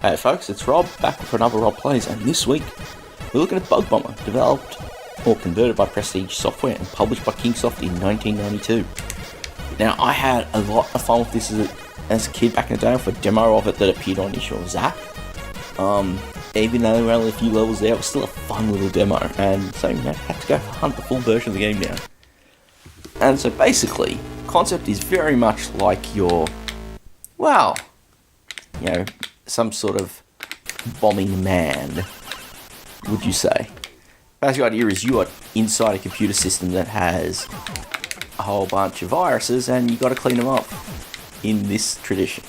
Hey folks, it's Rob, back for another Rob Plays, and this week we're looking at Bug Bomber, developed or converted by Prestige Software and published by Kingsoft in 1992. Now, I had a lot of fun with this as a kid back in the day for a demo of it that appeared on issue of Zap. Even though there were only a few levels there, it was still a fun little demo, and so, I had to go hunt the full version of the game now. And so basically, the concept is very much like your, well, some sort of bombing man, would you say? Basic idea is you are inside a computer system that has a whole bunch of viruses and you got to clean them up in this tradition.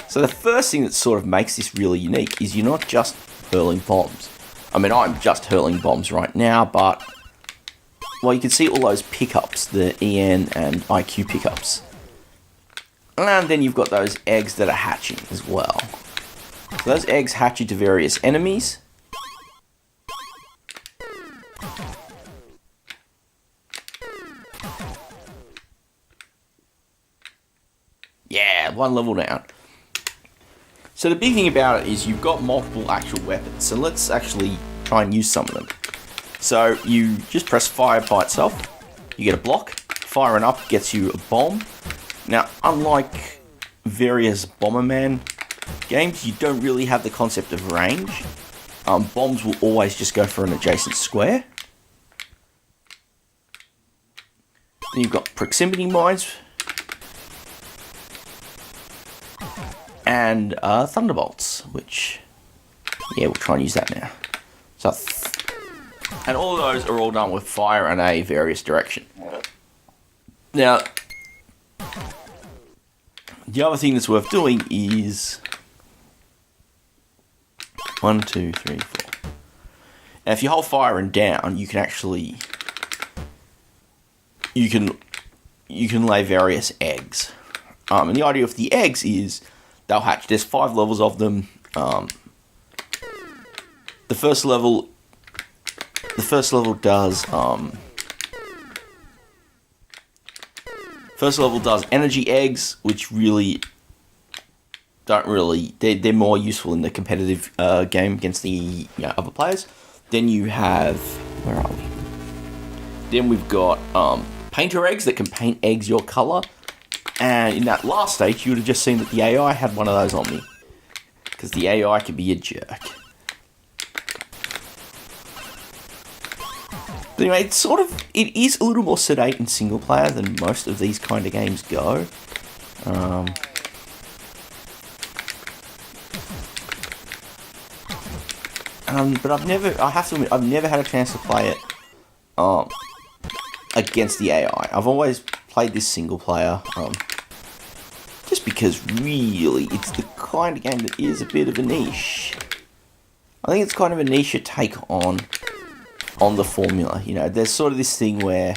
So the first thing that sort of makes this really unique is you're not just hurling bombs. I mean, I'm just hurling bombs right now, but well, you can see all those pickups, the EN and IQ pickups. And then you've got those eggs that are hatching as well. So those eggs hatch into various enemies. Yeah, one level down. So the big thing about it is you've got multiple actual weapons. So let's actually try and use some of them. So you just press fire by itself. You get a block. Firing up gets you a bomb. Now, unlike various Bomberman games, you don't really have the concept of range. Bombs will always just go for an adjacent square. Then you've got proximity mines. And thunderbolts, which, yeah, we'll try and use that now. So, and all of those are all done with fire and a various direction. Now, the other thing that's worth doing is 1, 2, 3, 4. Now, if you hold fire and down, you can actually you can lay various eggs. And the idea of the eggs is they'll hatch. There's 5 levels of them. The first level does energy eggs, which really they're more useful in the competitive game against the other players. Then you have, where are we? Then we've got painter eggs that can paint eggs your color. And in that last stage, you would have just seen that the AI had one of those on me. Because the AI can be a jerk. But anyway, it is a little more sedate in single player than most of these kind of games go. But I have to admit, I've never had a chance to play it against the AI. I've always played this single player, just because really it's the kind of game that is a bit of a niche. I think it's kind of a niche take on the formula. There's sort of this thing where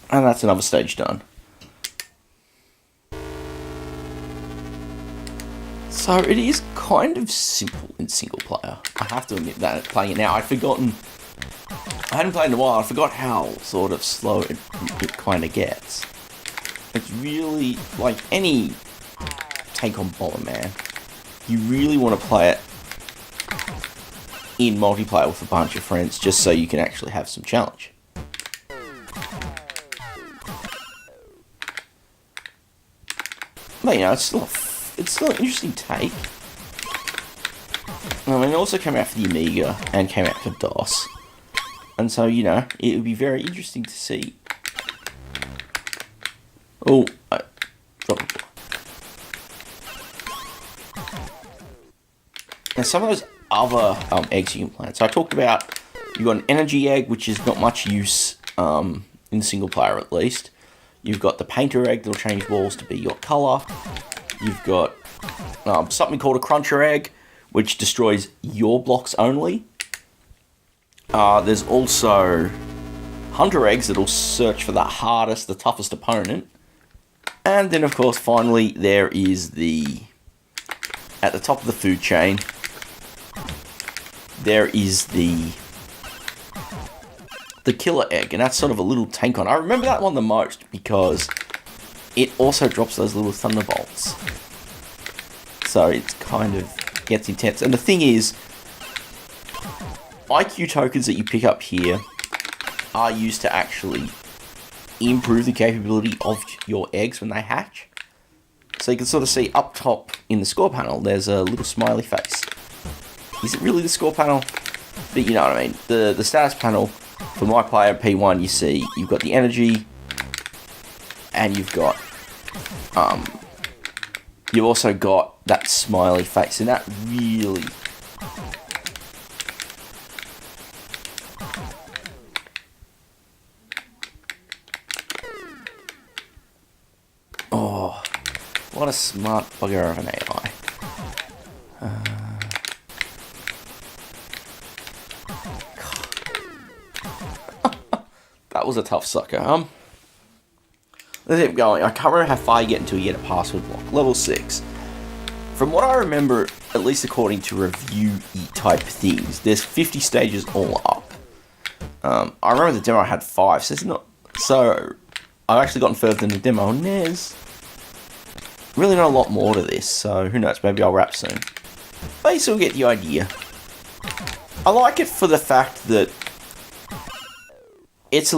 and that's another stage done. So it is kind of simple in single player. I have to admit that, playing it now. I hadn't played in a while. I forgot how sort of slow it kind of gets. It's really, like any take on Bomberman, you really want to play it in multiplayer with a bunch of friends just so you can actually have some challenge. But it's still an interesting take. I mean, it also came out for the Amiga and came out for DOS. And so, it would be very interesting to see. Oh, I dropped it. Now, some of those other eggs you can plant. So I talked about, you've got an energy egg, which is not much use in single player at least. You've got the painter egg that'll change walls to be your colour. You've got something called a cruncher egg, which destroys your blocks only. There's also hunter eggs that'll search for the toughest opponent. And then, of course, finally, there is at the top of the food chain, there is the killer egg, and that's sort of a little tank on. I remember that one the most because it also drops those little thunderbolts. So it kind of gets intense. And the thing is, IQ tokens that you pick up here are used to actually improve the capability of your eggs when they hatch. So you can sort of see up top in the score panel, there's a little smiley face. Is it really the score panel? But you know what I mean. The status panel for my player P1, you see you've got the energy, and you've also got that smiley face, and that really what a smart bugger of an AI. That was a tough sucker. Let's keep going. I can't remember how far you get until you get a password block. Level 6. From what I remember, at least according to review type things, there's 50 stages all up. I remember the demo I had 5, so it's not. So I've actually gotten further than the demo, and there's really not a lot more to this. So who knows? Maybe I'll wrap soon. But you still get the idea. I like it for the fact that it's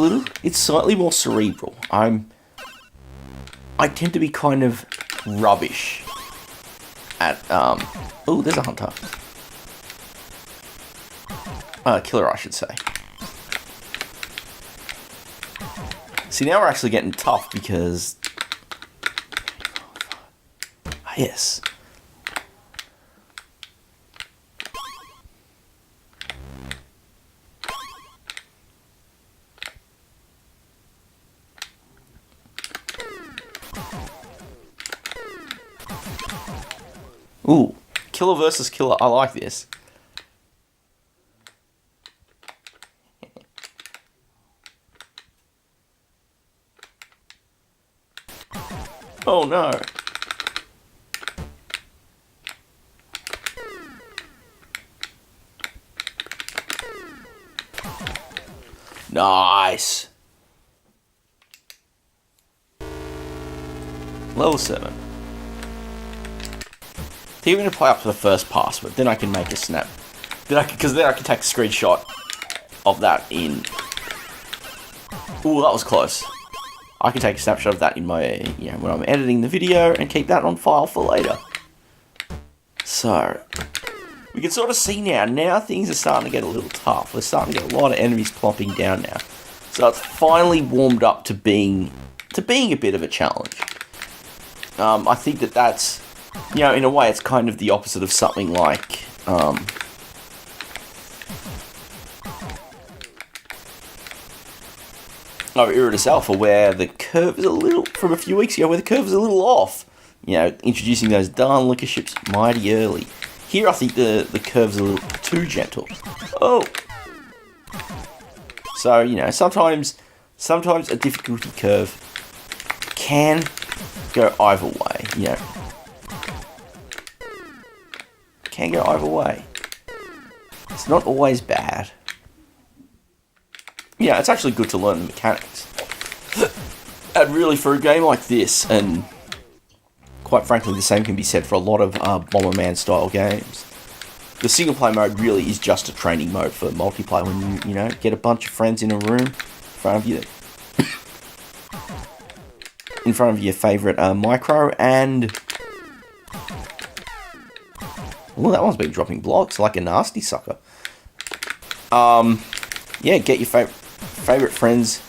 slightly more cerebral. I tend to be kind of rubbish at, oh, there's a hunter. Killer, I should say. See, now we're actually getting tough because, yes. Ooh, killer versus killer. I like this. Oh no. Nice. Level 7. Even to play up to the first password, then I can make a snap. Because then I can take a screenshot of that in. Ooh, that was close. I can take a snapshot of that in my, when I'm editing the video and keep that on file for later. So, we can sort of see now things are starting to get a little tough. We're starting to get a lot of enemies plopping down now. So it's finally warmed up to being a bit of a challenge. I think that's, in a way, it's kind of the opposite of something like, Iridis Alpha, where the curve is from a few weeks ago, where the curve is a little off. Introducing those darn liquor ships mighty early. Here, I think the curve's a little too gentle. Oh! So, sometimes a difficulty curve can go either way, Can go either way. It's not always bad. It's actually good to learn the mechanics. And really, for a game like this, and quite frankly, the same can be said for a lot of Bomberman style games. The single player mode really is just a training mode for multiplayer when you get a bunch of friends in a room in front of you. In front of your favourite micro, and well, that one's been dropping blocks like a nasty sucker. Get your favourite friends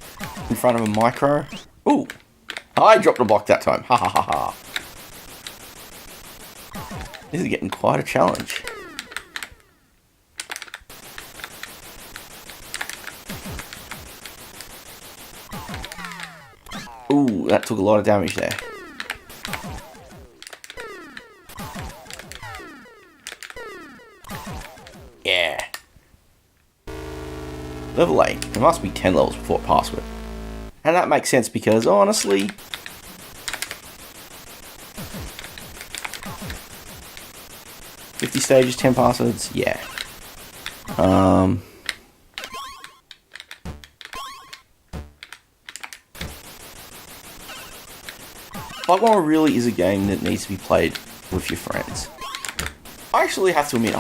in front of a micro. Ooh, I dropped a block that time. Ha ha ha ha. This is getting quite a challenge. Ooh, that took a lot of damage there. Yeah. Level 8. There must be 10 levels before password. And that makes sense because, honestly, 50 stages, 10 passwords? Yeah. Bug Bomber really is a game that needs to be played with your friends. I actually have to admit,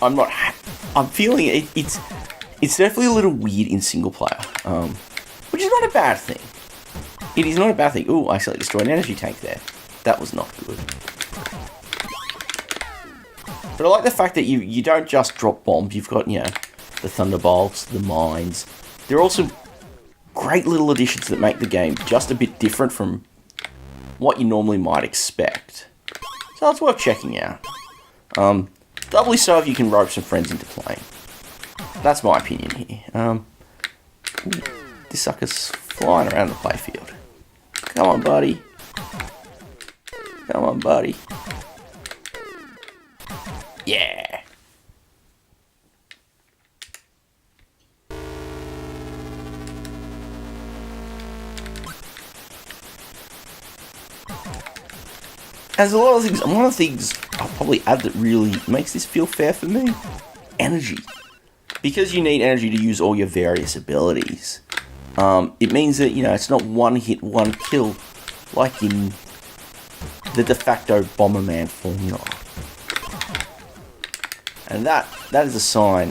I'm feeling it's definitely a little weird in single player, which is not a bad thing. It is not a bad thing. Ooh, I accidentally destroyed an energy tank there. That was not good. But I like the fact that you don't just drop bombs. You've got, you know, the thunderbolts, the mines. They're also great little additions that make the game just a bit different from what you normally might expect. So it's worth checking out. Doubly so if you can rope some friends into playing. That's my opinion here. Ooh, this sucker's flying around the playfield. Come on, buddy. Come on, buddy. Yeah. As a lot of things, one of the things I'll probably add that really makes this feel fair for me, energy. Because you need energy to use all your various abilities, it means that, you know, it's not one hit, one kill, like in the de facto Bomberman formula. And that is a sign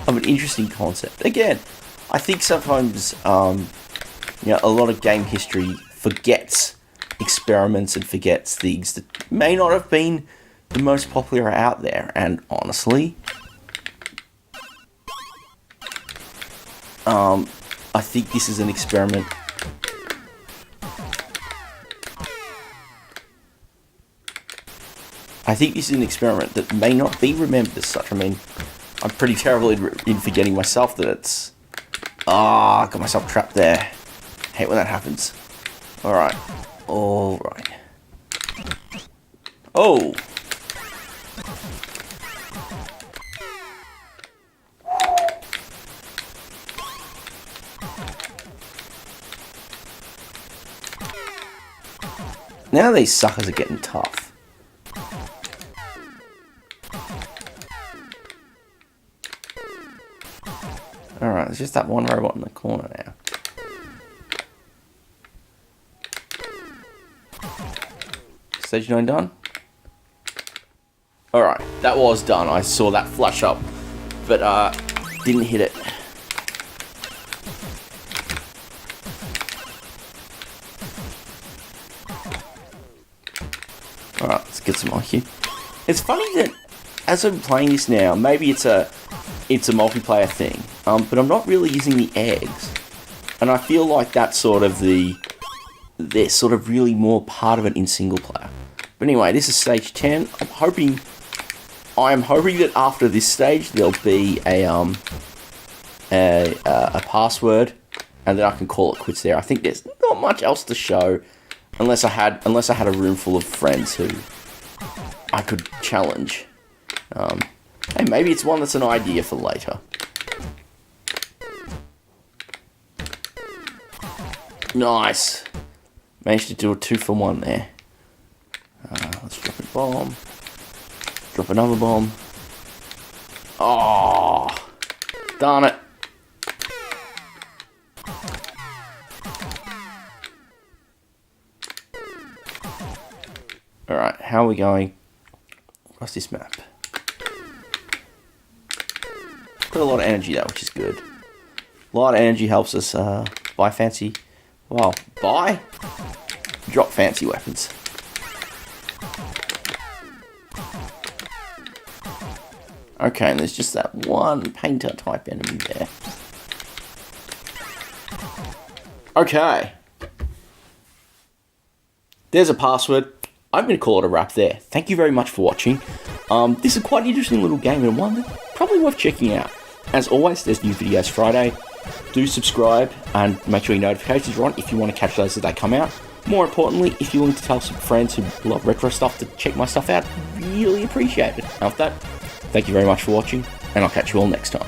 of an interesting concept. Again, I think sometimes, you know, a lot of game history forgets experiments and forgets things that may not have been the most popular out there. And honestly, I think this is an experiment. I think this is an experiment that may not be remembered as such. I mean, I'm pretty terrible in forgetting myself that it's... I got myself trapped there. Hate when that happens. Alright. Alright. Oh! Now these suckers are getting tough. Alright, there's just that one robot in the corner now. Stage 9 done? Alright, that was done. I saw that flash up, but didn't hit it. Alright, let's get some IQ. It's funny that as I'm playing this now, maybe it's a multiplayer thing, but I'm not really using the eggs, and I feel like that's sort of they're sort of really more part of it in single player. But anyway, this is stage 10. I'm hoping that after this stage there'll be a password, and then I can call it quits there. I think there's not much else to show, unless I had a room full of friends who I could challenge. Hey, maybe it's one that's an idea for later. Nice. Managed to do a 2-for-1 there. Let's drop a bomb. Drop another bomb. Oh, darn it. Alright, how are we going across this map? Got a lot of energy though, which is good. A lot of energy helps us buy fancy... Well, drop fancy weapons. Okay, and there's just that one painter type enemy there. Okay. There's a password. I'm going to call it a wrap there. Thank you very much for watching. This is quite an interesting little game and one that's probably worth checking out. As always, there's new videos Friday. Do subscribe and make sure your notifications are on if you want to catch those as they come out. More importantly, if you're willing to tell some friends who love retro stuff to check my stuff out, really appreciate it. After that, thank you very much for watching, and I'll catch you all next time.